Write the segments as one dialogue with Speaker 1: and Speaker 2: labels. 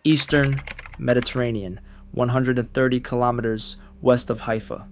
Speaker 1: Eastern Mediterranean, 130 kilometers west of Haifa.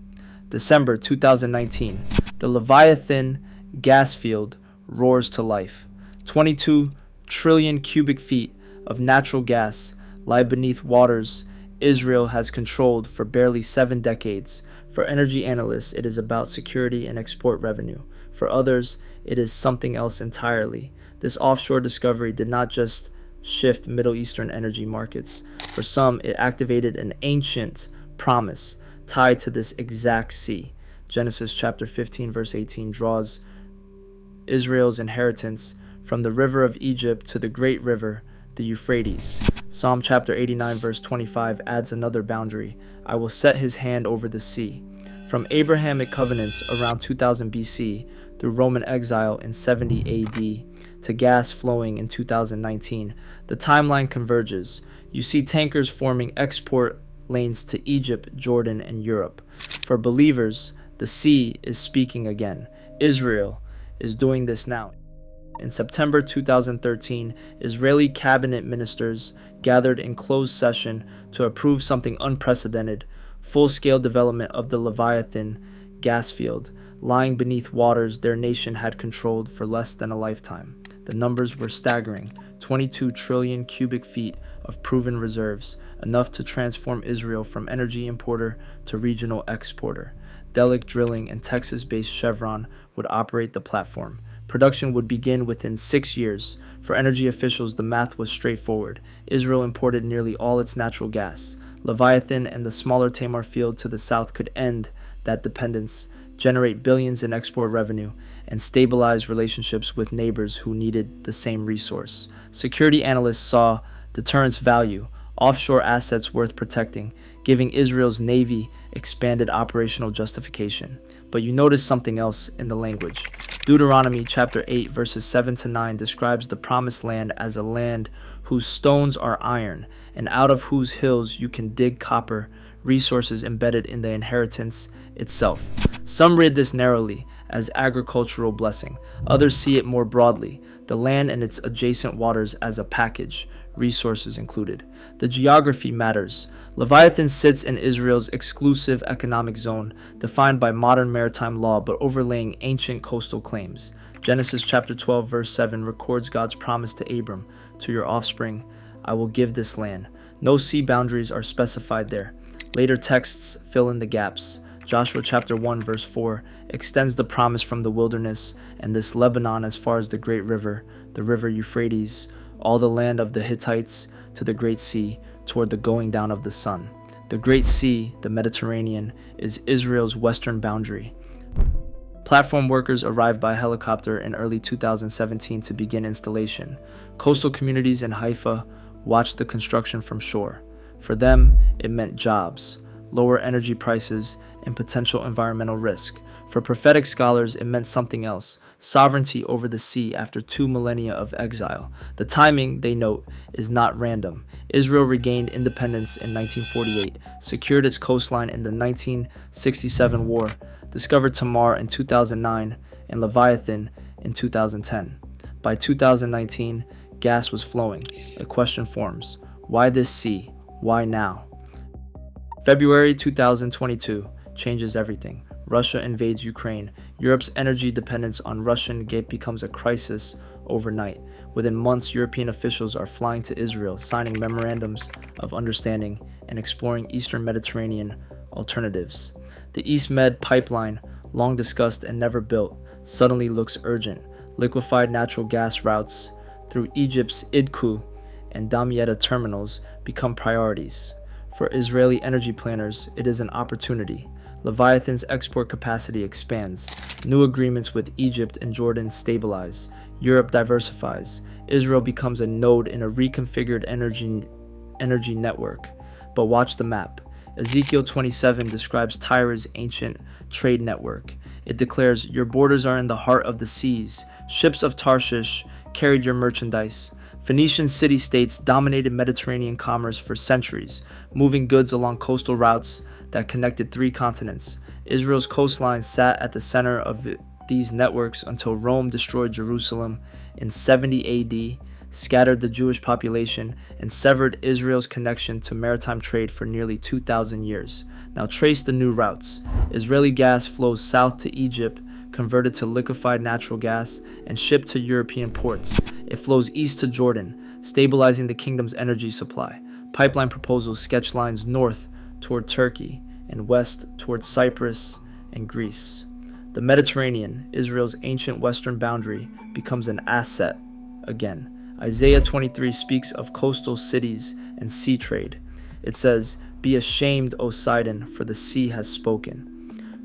Speaker 1: December 2019, the Leviathan gas field roars to life. 22 trillion cubic feet of natural gas lie beneath waters Israel has controlled for barely 7 decades. For energy analysts, it is about security and export revenue. For others, it is something else entirely. This offshore discovery did not just shift Middle Eastern energy markets. For some, it activated an ancient promise tied to this exact sea. Genesis chapter 15 verse 18 draws Israel's inheritance from the river of Egypt to the great river, the Euphrates. Psalm chapter 89 verse 25 adds another boundary. I will set his hand over the sea. From Abrahamic covenants around 2000 BC through Roman exile in 70 AD to gas flowing in 2019, the timeline converges. You see tankers forming export lanes to Egypt, Jordan, and Europe. For believers, the sea is speaking again. Israel is doing this now. In September 2013, Israeli cabinet ministers gathered in closed session to approve something unprecedented: full-scale development of the Leviathan gas field, lying beneath waters their nation had controlled for less than a lifetime. The numbers were staggering: 22 trillion cubic feet of proven reserves, enough to transform Israel from energy importer to regional exporter. Delek Drilling and Texas-based Chevron would operate the platform. Production would begin within 6 years. For energy officials, the math was straightforward. Israel imported nearly all its natural gas. Leviathan and the smaller Tamar field to the south could end that dependence, generate billions in export revenue, and stabilize relationships with neighbors who needed the same resource. Security analysts saw deterrence value, offshore assets worth protecting, giving Israel's navy expanded operational justification. But you notice something else in the language. Deuteronomy chapter 8 verses 7 to 9 describes the promised land as a land whose stones are iron, and out of whose hills you can dig copper, resources embedded in the inheritance itself. Some read this narrowly, as agricultural blessing. Others see it more broadly, the land and its adjacent waters as a package, resources included. The geography matters. Leviathan sits in Israel's exclusive economic zone, defined by modern maritime law but overlaying ancient coastal claims. Genesis chapter 12 verse 7 records God's promise to Abram, "To your offspring I will give this land." No sea boundaries are specified there. Later texts fill in the gaps. Joshua chapter 1 verse 4 extends the promise from the wilderness and this Lebanon as far as the great river, the river Euphrates, all the land of the Hittites to the great sea, toward the going down of the sun. The great sea, the Mediterranean, is Israel's western boundary. Platform workers arrived by helicopter in early 2017 to begin installation. Coastal communities in Haifa watched the construction from shore. For them, it meant jobs, lower energy prices, and potential environmental risk. For prophetic scholars, it meant something else: sovereignty over the sea after 2 millennia of exile. The timing, they note, is not random. Israel regained independence in 1948, secured its coastline in the 1967 war, discovered Tamar in 2009, and Leviathan in 2010. By 2019, gas was flowing. A question forms: why this sea? Why now? February 2022 changes everything. Russia invades Ukraine. Europe's energy dependence on Russian gas becomes a crisis overnight. Within months, European officials are flying to Israel, signing memorandums of understanding and exploring Eastern Mediterranean alternatives. The East Med pipeline, long discussed and never built, suddenly looks urgent. Liquefied natural gas routes through Egypt's Idku and Damietta terminals become priorities. For Israeli energy planners, it is an opportunity. Leviathan's export capacity expands. New agreements with Egypt and Jordan stabilize. Europe diversifies. Israel becomes a node in a reconfigured energy network. But watch the map. Ezekiel 27 describes Tyre's ancient trade network. It declares, "Your borders are in the heart of the seas. Ships of Tarshish carried your merchandise." Phoenician city-states dominated Mediterranean commerce for centuries, moving goods along coastal routes that connected 3 continents. Israel's coastline sat at the center of these networks until Rome destroyed Jerusalem in 70 AD. scattered the Jewish population, and severed Israel's connection to maritime trade for nearly 2,000 years. Now trace the new routes. Israeli gas flows south to Egypt, converted to liquefied natural gas, and shipped to European ports. It flows east to Jordan, stabilizing the kingdom's energy supply. Pipeline proposals sketch lines north toward Turkey and west toward Cyprus and Greece. The Mediterranean, Israel's ancient western boundary, becomes an asset again. Isaiah 23 speaks of coastal cities and sea trade. It says, "Be ashamed, O Sidon, for the sea has spoken."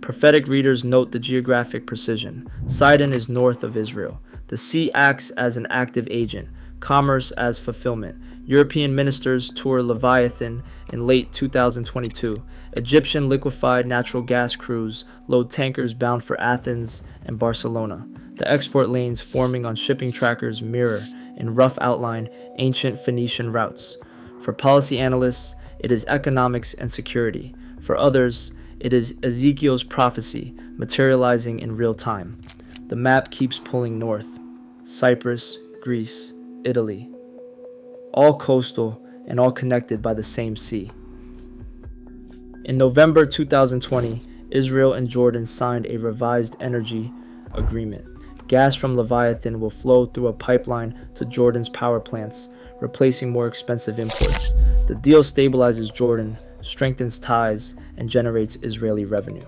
Speaker 1: Prophetic readers note the geographic precision. Sidon is north of Israel. The sea acts as an active agent, commerce as fulfillment. European ministers tour Leviathan in late 2022. Egyptian liquefied natural gas crews load tankers bound for Athens and Barcelona. The export lanes forming on shipping trackers mirror, in rough outline, ancient Phoenician routes. For policy analysts, it is economics and security. For others, it is Ezekiel's prophecy materializing in real time. The map keeps pulling north. Cyprus, Greece, Italy. All coastal and all connected by the same sea. In November 2020, Israel and Jordan signed a revised energy agreement. Gas from Leviathan will flow through a pipeline to Jordan's power plants, replacing more expensive imports. The deal stabilizes Jordan, strengthens ties, and generates Israeli revenue.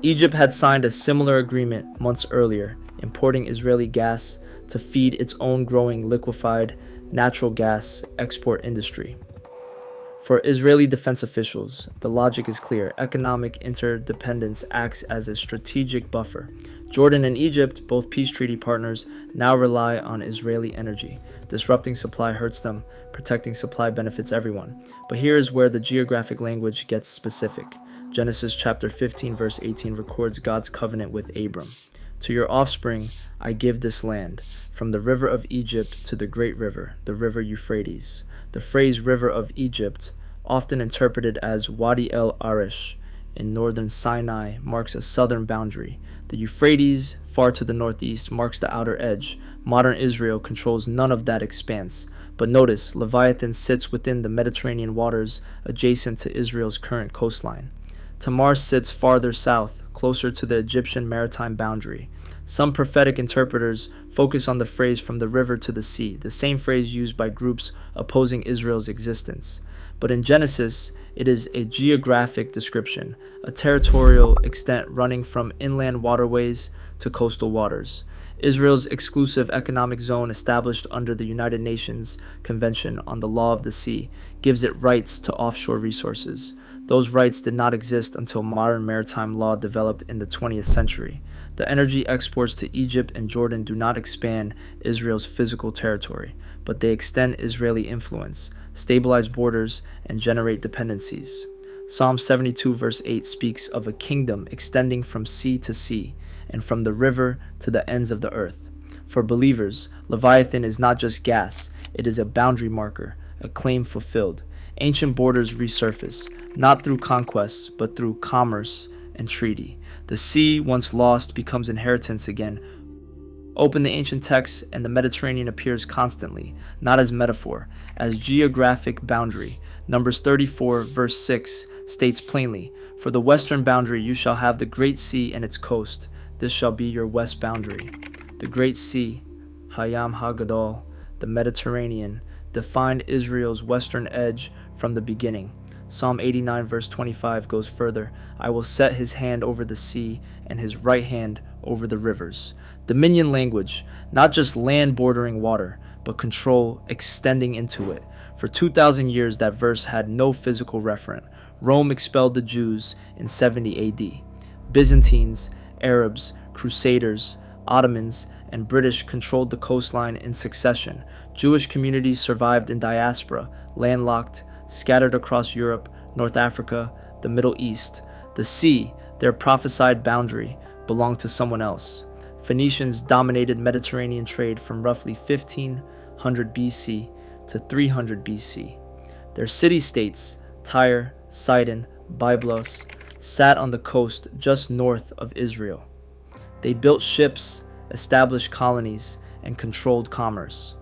Speaker 1: Egypt had signed a similar agreement months earlier, importing Israeli gas to feed its own growing liquefied natural gas export industry. For Israeli defense officials, the logic is clear. Economic interdependence acts as a strategic buffer. Jordan and Egypt, both peace treaty partners, now rely on Israeli energy. Disrupting supply hurts them, protecting supply benefits everyone. But here is where the geographic language gets specific. Genesis chapter 15 verse 18 records God's covenant with Abram. To your offspring I give this land, from the river of Egypt to the great river, the river Euphrates. The phrase river of Egypt, often interpreted as Wadi el Arish in northern Sinai, marks a southern boundary. The Euphrates, far to the northeast, marks the outer edge. Modern Israel controls none of that expanse. But notice, Leviathan sits within the Mediterranean waters adjacent to Israel's current coastline. Tamar sits farther south, closer to the Egyptian maritime boundary. Some prophetic interpreters focus on the phrase from the river to the sea, the same phrase used by groups opposing Israel's existence. But in Genesis, it is a geographic description, a territorial extent running from inland waterways to coastal waters. Israel's exclusive economic zone, established under the United Nations Convention on the Law of the Sea, gives it rights to offshore resources. Those rights did not exist until modern maritime law developed in the 20th century. The energy exports to Egypt and Jordan do not expand Israel's physical territory, but they extend Israeli influence, stabilize borders, and generate dependencies. Psalm 72 verse 8 speaks of a kingdom extending from sea to sea and from the river to the ends of the earth. For believers, Leviathan is not just gas, it is a boundary marker, a claim fulfilled. Ancient borders resurface, not through conquest, but through commerce and treaty. The sea, once lost, becomes inheritance again. Open the ancient texts, and the Mediterranean appears constantly, not as metaphor, as geographic boundary. Numbers 34, verse 6 states plainly, "For the western boundary you shall have the great sea and its coast. This shall be your west boundary." The great sea, Hayam Hagadol, the Mediterranean, defined Israel's western edge from the beginning. Psalm 89 verse 25 goes further, "I will set his hand over the sea and his right hand over the rivers." Dominion language, not just land bordering water, but control extending into it. For 2,000 years that verse had no physical referent. Rome expelled the Jews in 70 AD. Byzantines, Arabs, Crusaders, Ottomans, and British controlled the coastline in succession. Jewish communities survived in diaspora, landlocked, scattered across Europe, North Africa, the Middle East. The sea, their prophesied boundary, belonged to someone else. Phoenicians dominated Mediterranean trade from roughly 1500 BC to 300 BC. Their city-states, Tyre, Sidon, Byblos, sat on the coast just north of Israel. They built ships, established colonies, and controlled commerce.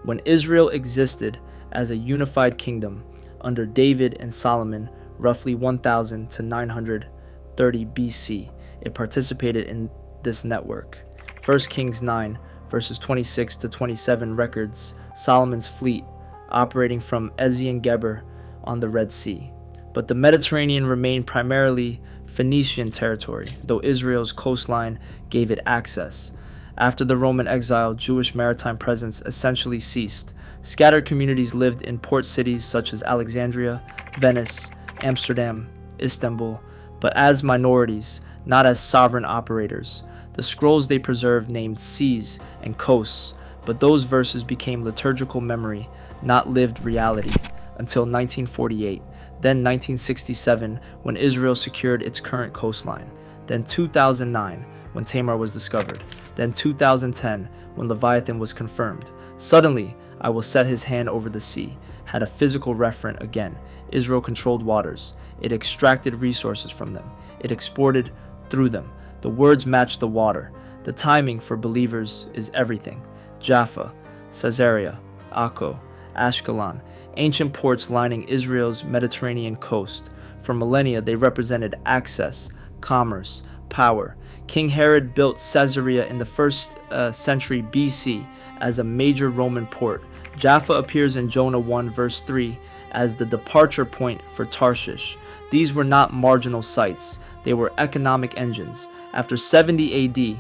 Speaker 1: When Israel existed as a unified kingdom under David and Solomon, roughly 1000 to 930 BC, it participated in this network. 1 Kings 9, verses 26 to 27 records Solomon's fleet operating from Ezion-Geber on the Red Sea. But the Mediterranean remained primarily Phoenician territory, though Israel's coastline gave it access. After the Roman exile, Jewish maritime presence essentially ceased. Scattered communities lived in port cities such as Alexandria, Venice, Amsterdam, Istanbul, but as minorities, not as sovereign operators. The scrolls they preserved named seas and coasts, but those verses became liturgical memory, not lived reality, until 1948, then 1967 when Israel secured its current coastline, then 2009 when Tamar was discovered, then 2010 when Leviathan was confirmed. Suddenly, I will set his hand over the sea, had a physical referent again. Israel controlled waters. It extracted resources from them. It exported through them. The words match the water. The timing for believers is everything. Jaffa, Caesarea, Akko, Ashkelon, ancient ports lining Israel's Mediterranean coast. For millennia, they represented access, commerce, power. King Herod built Caesarea in the 1st century BC as a major Roman port. Jaffa appears in Jonah 1 verse 3 as the departure point for Tarshish. These were not marginal sites. They were economic engines. After 70 AD,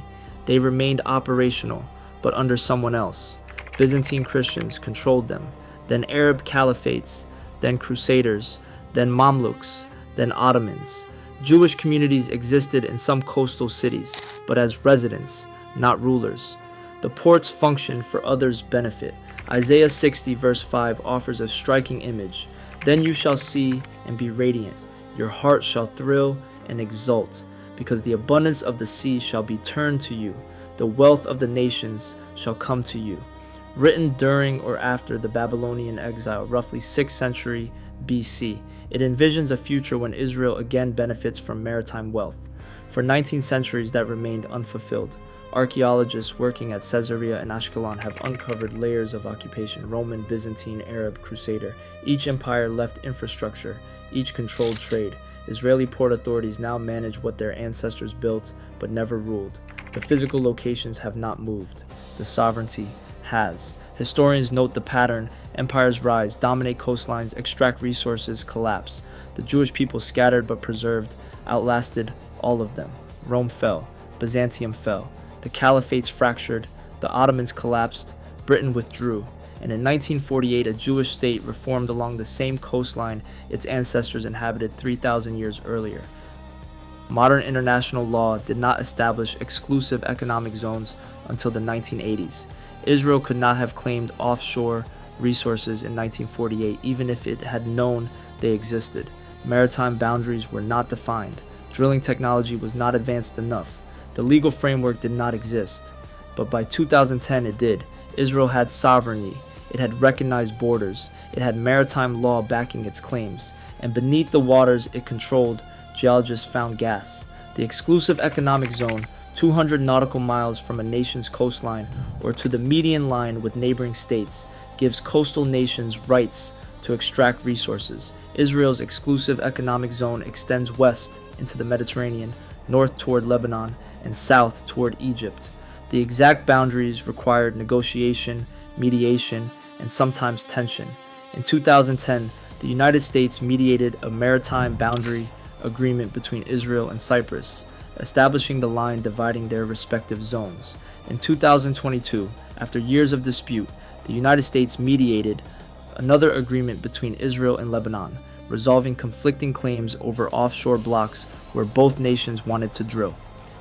Speaker 1: they remained operational, but under someone else. Byzantine Christians controlled them, then Arab caliphates, then Crusaders, then Mamluks, then Ottomans. Jewish communities existed in some coastal cities, but as residents, not rulers. The ports functioned for others' benefit. Isaiah 60 verse 5 offers a striking image. Then you shall see and be radiant. Your heart shall thrill and exult, because the abundance of the sea shall be turned to you. The wealth of the nations shall come to you. Written during or after the Babylonian exile, roughly 6th century BC, it envisions a future when Israel again benefits from maritime wealth. For 19 centuries that remained unfulfilled. Archaeologists working at Caesarea and Ashkelon have uncovered layers of occupation: Roman, Byzantine, Arab, Crusader. Each empire left infrastructure, each controlled trade. Israeli port authorities now manage what their ancestors built but never ruled. The physical locations have not moved. The sovereignty has. Historians note the pattern. Empires rise, dominate coastlines, extract resources, collapse. The Jewish people, scattered but preserved, outlasted all of them. Rome fell. Byzantium fell. The caliphates fractured. The Ottomans collapsed. Britain withdrew. And in 1948, a Jewish state reformed along the same coastline its ancestors inhabited 3,000 years earlier. Modern international law did not establish exclusive economic zones until the 1980s. Israel could not have claimed offshore resources in 1948, even if it had known they existed. Maritime boundaries were not defined. Drilling technology was not advanced enough. The legal framework did not exist. But by 2010 it did. Israel had sovereignty. It had recognized borders. It had maritime law backing its claims. And beneath the waters it controlled, geologists found gas. The exclusive economic zone, 200 nautical miles from a nation's coastline or to the median line with neighboring states, gives coastal nations rights to extract resources. Israel's exclusive economic zone extends west into the Mediterranean, north toward Lebanon, and south toward Egypt. The exact boundaries required negotiation, mediation, and sometimes tension. In 2010, the United States mediated a maritime boundary agreement between Israel and Cyprus, establishing the line dividing their respective zones. In 2022, after years of dispute, the United States mediated another agreement between Israel and Lebanon, resolving conflicting claims over offshore blocks where both nations wanted to drill.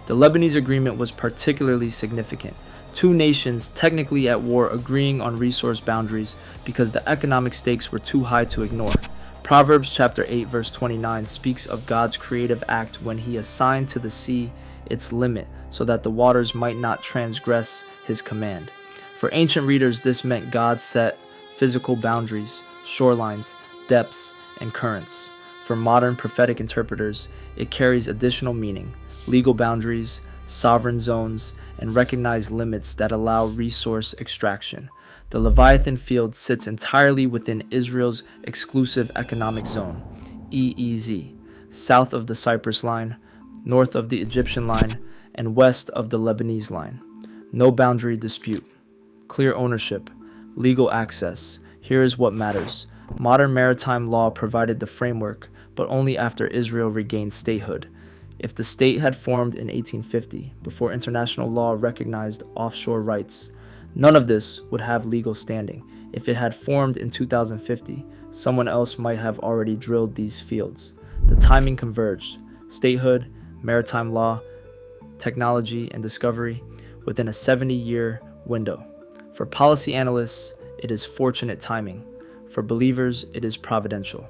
Speaker 1: The Lebanese agreement was particularly significant. Two nations technically at war agreeing on resource boundaries because the economic stakes were too high to ignore. Proverbs chapter 8 verse 29 speaks of God's creative act when he assigned to the sea its limit so that the waters might not transgress his command. For ancient readers, this meant God set physical boundaries, shorelines, depths, and currents. For modern prophetic interpreters, it carries additional meaning: legal boundaries, sovereign zones, and recognized limits that allow resource extraction. The Leviathan field sits entirely within Israel's exclusive economic zone, EEZ, south of the Cyprus line, north of the Egyptian line, and west of the Lebanese line. No boundary dispute. Clear ownership. Legal access. Here is what matters. Modern maritime law provided the framework, but only after Israel regained statehood. If the state had formed in 1850, before international law recognized offshore rights, none of this would have legal standing. If it had formed in 2050, someone else might have already drilled these fields. The timing converged. Statehood, maritime law, technology, and discovery within a 70-year window. For policy analysts, it is fortunate timing. For believers, it is providential.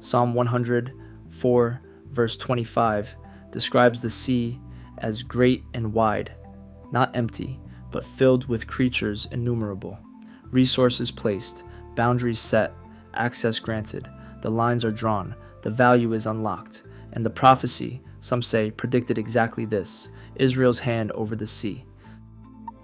Speaker 1: Psalm 104, verse 25, describes the sea as great and wide, not empty, but filled with creatures innumerable. Resources placed, boundaries set, access granted. The lines are drawn, the value is unlocked. And the prophecy, some say, predicted exactly this: Israel's hand over the sea.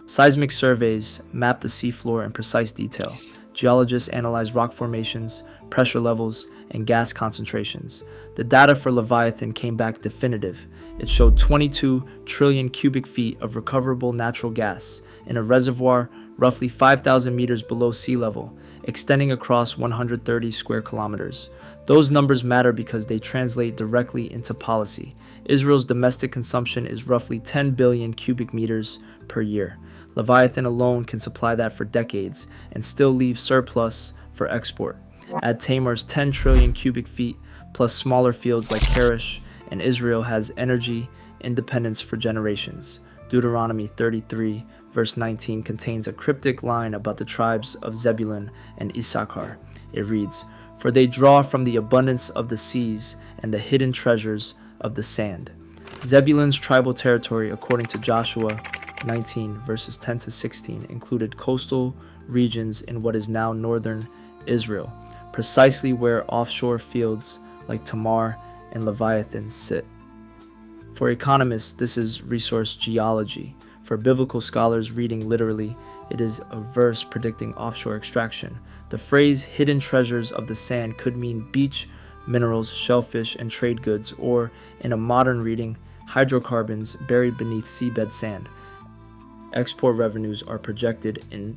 Speaker 1: Seismic surveys map the seafloor in precise detail. Geologists analyze rock formations, pressure levels, and gas concentrations. The data for Leviathan came back definitive. It showed 22 trillion cubic feet of recoverable natural gas in a reservoir roughly 5,000 meters below sea level, extending across 130 square kilometers. Those numbers matter because they translate directly into policy. Israel's domestic consumption is roughly 10 billion cubic meters per year. Leviathan alone can supply that for decades and still leave surplus for export. Add Tamar's 10 trillion cubic feet plus smaller fields like Karish, and Israel has energy independence for generations. Deuteronomy 33 verse 19 contains a cryptic line about the tribes of Zebulun and Issachar. It reads, "For they draw from the abundance of the seas and the hidden treasures of the sand." Zebulun's tribal territory, according to Joshua 19 verses 10 to 16, included coastal regions in what is now northern Israel, precisely where offshore fields like Tamar and Leviathan sit. For economists, this is resource geology. For biblical scholars reading literally, it is a verse predicting offshore extraction. The phrase hidden treasures of the sand could mean beach minerals, shellfish, and trade goods, or, in a modern reading, hydrocarbons buried beneath seabed sand. Export revenues are projected in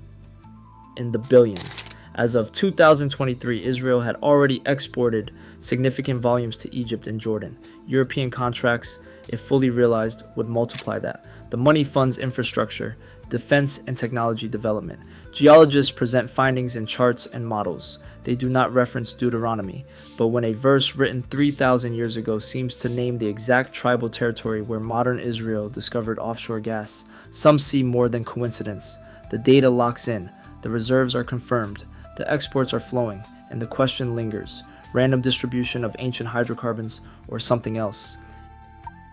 Speaker 1: the billions. As of 2023, Israel had already exported significant volumes to Egypt and Jordan. European contracts, if fully realized, would multiply that. The money funds infrastructure, defense, and technology development. Geologists present findings in charts and models. They do not reference Deuteronomy, but when a verse written 3,000 years ago seems to name the exact tribal territory where modern Israel discovered offshore gas, some see more than coincidence. The data locks in, the reserves are confirmed, the exports are flowing, and the question lingers: random distribution of ancient hydrocarbons or something else?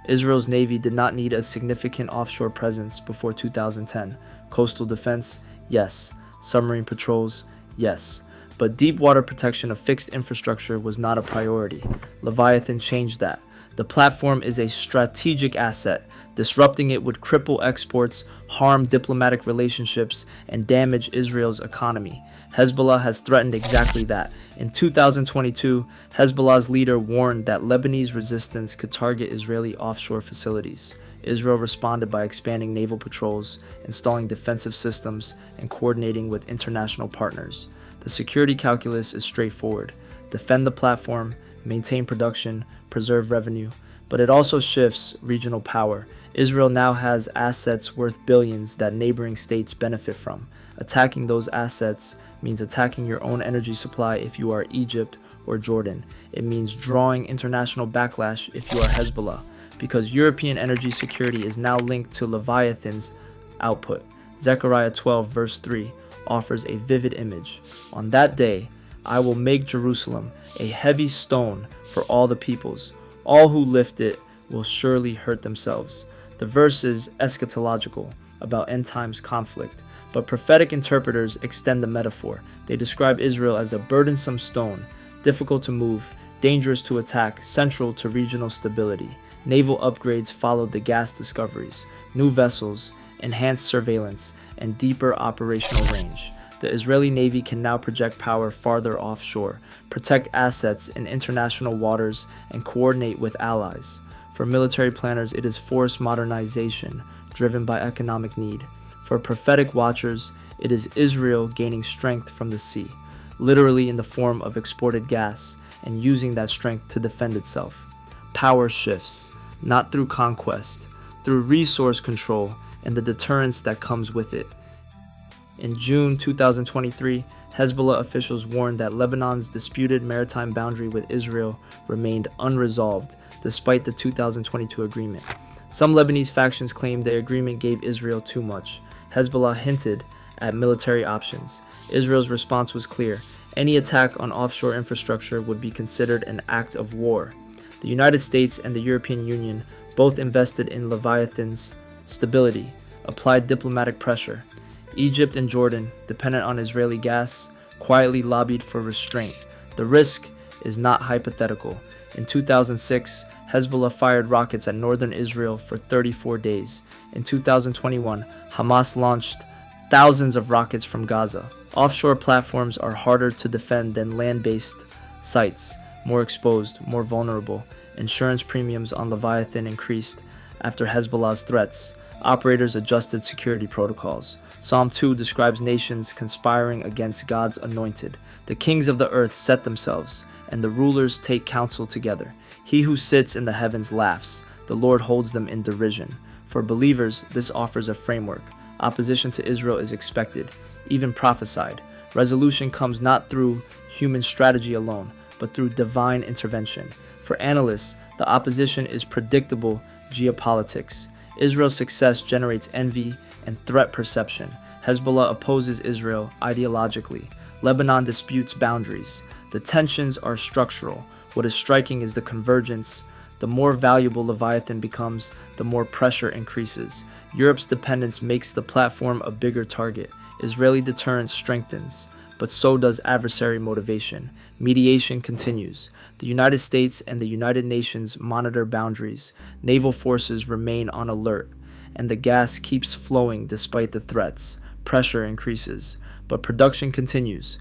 Speaker 1: Israel's Navy did not need a significant offshore presence before 2010. Coastal defense? Yes. Submarine patrols? Yes. But deep water protection of fixed infrastructure was not a priority. Leviathan changed that. The platform is a strategic asset. Disrupting it would cripple exports, harm diplomatic relationships, and damage Israel's economy. Hezbollah has threatened exactly that. In 2022, Hezbollah's leader warned that Lebanese resistance could target Israeli offshore facilities. Israel responded by expanding naval patrols, installing defensive systems, and coordinating with international partners. The security calculus is straightforward: defend the platform, maintain production, preserve revenue, but it also shifts regional power. Israel now has assets worth billions that neighboring states benefit from. Attacking those assets means attacking your own energy supply if you are Egypt or Jordan. It means drawing international backlash if you are Hezbollah, because European energy security is now linked to Leviathan's output. Zechariah 12 verse 3 offers a vivid image. On that day, I will make Jerusalem a heavy stone for all the peoples. All who lift it will surely hurt themselves. The verse is eschatological, about end times conflict, but prophetic interpreters extend the metaphor. They describe Israel as a burdensome stone, difficult to move, dangerous to attack, central to regional stability. Naval upgrades followed the gas discoveries, new vessels, enhanced surveillance, and deeper operational range. The Israeli Navy can now project power farther offshore, protect assets in international waters, and coordinate with allies. For military planners, it is force modernization, driven by economic need. For prophetic watchers, it is Israel gaining strength from the sea, literally in the form of exported gas, and using that strength to defend itself. Power shifts, not through conquest, through resource control and the deterrence that comes with it. In June 2023, Hezbollah officials warned that Lebanon's disputed maritime boundary with Israel remained unresolved despite the 2022 agreement. Some Lebanese factions claimed the agreement gave Israel too much. Hezbollah hinted at military options. Israel's response was clear. Any attack on offshore infrastructure would be considered an act of war. The United States and the European Union both invested in Leviathan's stability, applied diplomatic pressure. Egypt and Jordan, dependent on Israeli gas, quietly lobbied for restraint. The risk is not hypothetical. In 2006, Hezbollah fired rockets at northern Israel for 34 days. In 2021, Hamas launched thousands of rockets from Gaza. Offshore platforms are harder to defend than land-based sites, more exposed, more vulnerable. Insurance premiums on Leviathan increased after Hezbollah's threats. Operators adjusted security protocols. Psalm 2 describes nations conspiring against God's anointed. The kings of the earth set themselves, and the rulers take counsel together. He who sits in the heavens laughs. The Lord holds them in derision. For believers, this offers a framework. Opposition to Israel is expected, even prophesied. Resolution comes not through human strategy alone, but through divine intervention. For analysts, the opposition is predictable geopolitics. Israel's success generates envy and threat perception. Hezbollah opposes Israel ideologically. Lebanon disputes boundaries. The tensions are structural. What is striking is the convergence. The more valuable Leviathan becomes, the more pressure increases. Europe's dependence makes the platform a bigger target. Israeli deterrence strengthens, but so does adversary motivation. Mediation continues. The United States and the United Nations monitor boundaries. Naval forces remain on alert, and the gas keeps flowing despite the threats. Pressure increases, but production continues.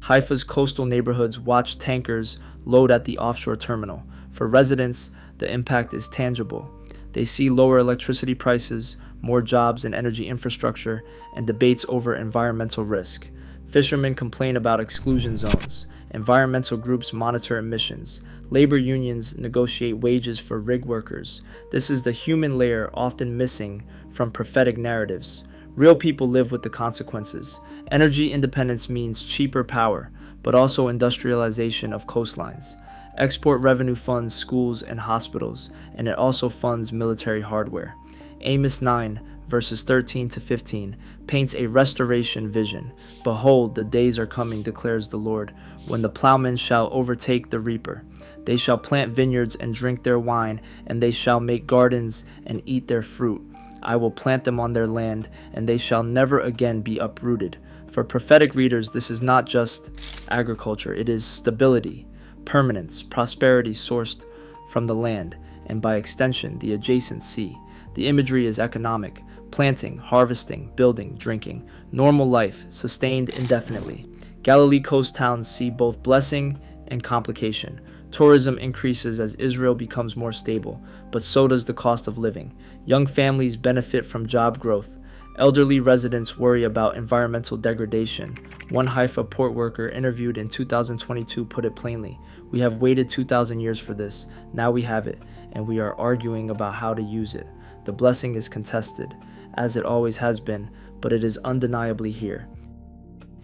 Speaker 1: Haifa's coastal neighborhoods watch tankers load at the offshore terminal. For residents, the impact is tangible. They see lower electricity prices, more jobs in energy infrastructure, and debates over environmental risk. Fishermen complain about exclusion zones. Environmental groups monitor emissions. Labor unions negotiate wages for rig workers. This is the human layer often missing from prophetic narratives. Real people live with the consequences. Energy independence means cheaper power, but also industrialization of coastlines. Export revenue funds schools and hospitals, and it also funds military hardware. Amos 9, verses 13 to 15, paints a restoration vision. Behold, the days are coming, declares the Lord, when the plowman shall overtake the reaper. They shall plant vineyards and drink their wine, and they shall make gardens and eat their fruit. I will plant them on their land, and they shall never again be uprooted. For prophetic readers, this is not just agriculture, it is stability, permanence, prosperity sourced from the land, and by extension, the adjacent sea. The imagery is economic: planting, harvesting, building, drinking, normal life, sustained indefinitely. Galilee coast towns see both blessing and complication. Tourism increases as Israel becomes more stable, but so does the cost of living. Young families benefit from job growth. Elderly residents worry about environmental degradation. One Haifa port worker interviewed in 2022 put it plainly: "We have waited 2,000 years for this. Now we have it, and we are arguing about how to use it. The blessing is contested, as it always has been, but it is undeniably here."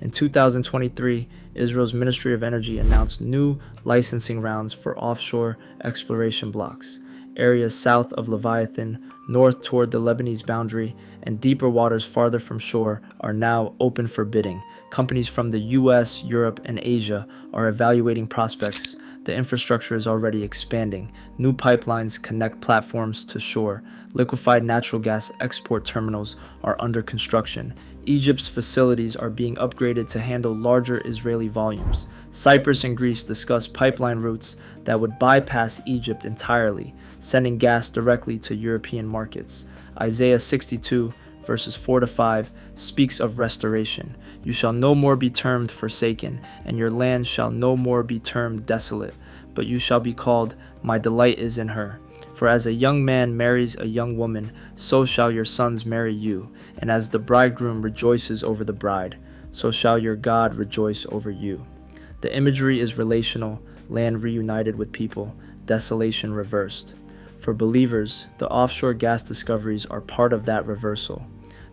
Speaker 1: In 2023, Israel's Ministry of Energy announced new licensing rounds for offshore exploration blocks. Areas south of Leviathan, north toward the Lebanese boundary, and deeper waters farther from shore are now open for bidding. Companies from the US, Europe, and Asia are evaluating prospects. The infrastructure is already expanding. New pipelines connect platforms to shore. Liquefied natural gas export terminals are under construction. Egypt's facilities are being upgraded to handle larger Israeli volumes. Cyprus and Greece discuss pipeline routes that would bypass Egypt entirely, sending gas directly to European markets. Isaiah 62, verses 4 to 5, speaks of restoration. You shall no more be termed forsaken, and your land shall no more be termed desolate, but you shall be called, My delight is in her. For as a young man marries a young woman, so shall your sons marry you, and as the bridegroom rejoices over the bride, so shall your God rejoice over you. The imagery is relational, land reunited with people, desolation reversed. For believers, the offshore gas discoveries are part of that reversal.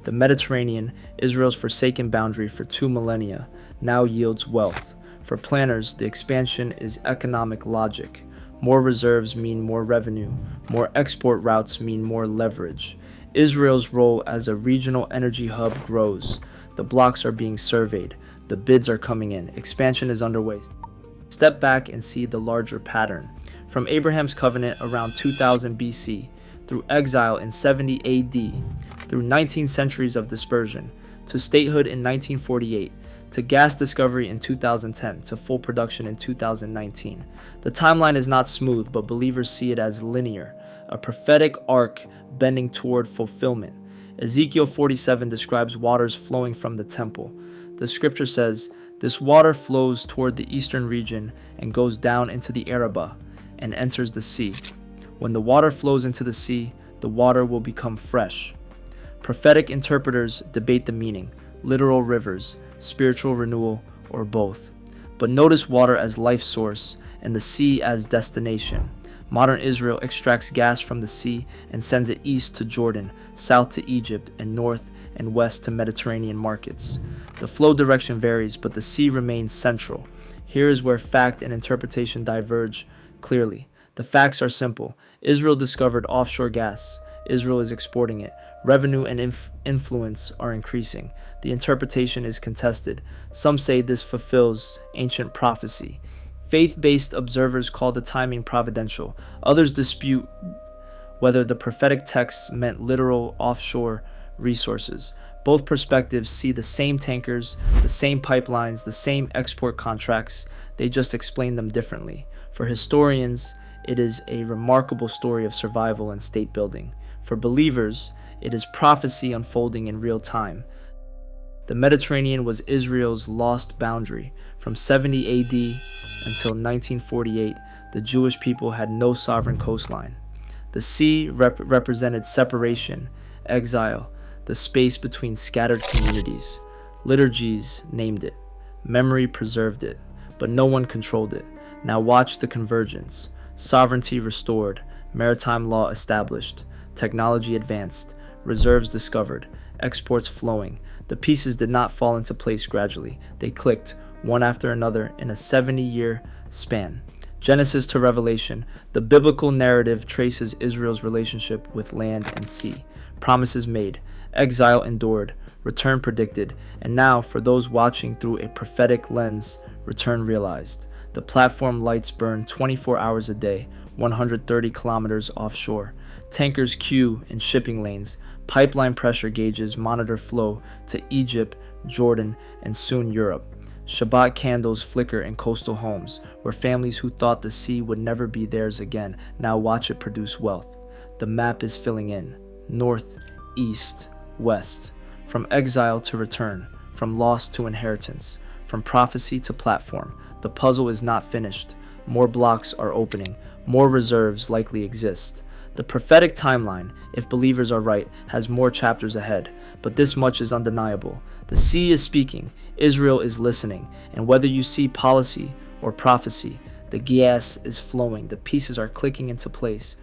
Speaker 1: The Mediterranean, Israel's forsaken boundary for 2 millennia, now yields wealth. For planners, the expansion is economic logic. More reserves mean more revenue. More export routes mean more leverage. Israel's role as a regional energy hub grows. The blocks are being surveyed. The bids are coming in. Expansion is underway. Step back and see the larger pattern. From Abraham's covenant around 2000 BC, through exile in 70 AD, through 19 centuries of dispersion, to statehood in 1948, to gas discovery in 2010, to full production in 2019. The timeline is not smooth, but believers see it as linear, a prophetic arc bending toward fulfillment. Ezekiel 47 describes waters flowing from the temple. The scripture says, "This water flows toward the eastern region and goes down into the Arabah and enters the sea. When the water flows into the sea, the water will become fresh." Prophetic interpreters debate the meaning, literal rivers, spiritual renewal, or both. But notice water as life source and the sea as destination. Modern Israel extracts gas from the sea and sends it east to Jordan, south to Egypt, and north and west to Mediterranean markets. The flow direction varies, but the sea remains central. Here is where fact and interpretation diverge clearly. The facts are simple. Israel discovered offshore gas. Israel is exporting it. Revenue and influence are increasing. The interpretation is contested. Some say this fulfills ancient prophecy. Faith-based observers call the timing providential. Others dispute whether the prophetic texts meant literal offshore resources. Both perspectives see the same tankers, the same pipelines, the same export contracts. They just explain them differently. For historians, it is a remarkable story of survival and state building. For believers, it is prophecy unfolding in real time. The Mediterranean was Israel's lost boundary. From 70 AD until 1948, the Jewish people had no sovereign coastline. The sea represented separation, exile, the space between scattered communities. Liturgies named it. Memory preserved it, but no one controlled it. Now watch the convergence. Sovereignty restored, maritime law established, technology advanced, reserves discovered, exports flowing. The pieces did not fall into place gradually. They clicked, one after another, in a 70-year span. Genesis to Revelation, the biblical narrative traces Israel's relationship with land and sea. Promises made, exile endured, return predicted, and now, for those watching through a prophetic lens, return realized. The platform lights burn 24 hours a day, 130 kilometers offshore. Tankers queue in shipping lanes. Pipeline pressure gauges monitor flow to Egypt, Jordan, and soon Europe. Shabbat candles flicker in coastal homes, where families who thought the sea would never be theirs again now watch it produce wealth. The map is filling in. North, east, west. From exile to return. From loss to inheritance. From prophecy to platform. The puzzle is not finished. More blocks are opening. More reserves likely exist. The prophetic timeline, if believers are right, has more chapters ahead, but this much is undeniable. The sea is speaking, Israel is listening, and whether you see policy or prophecy, the gas is flowing, the pieces are clicking into place.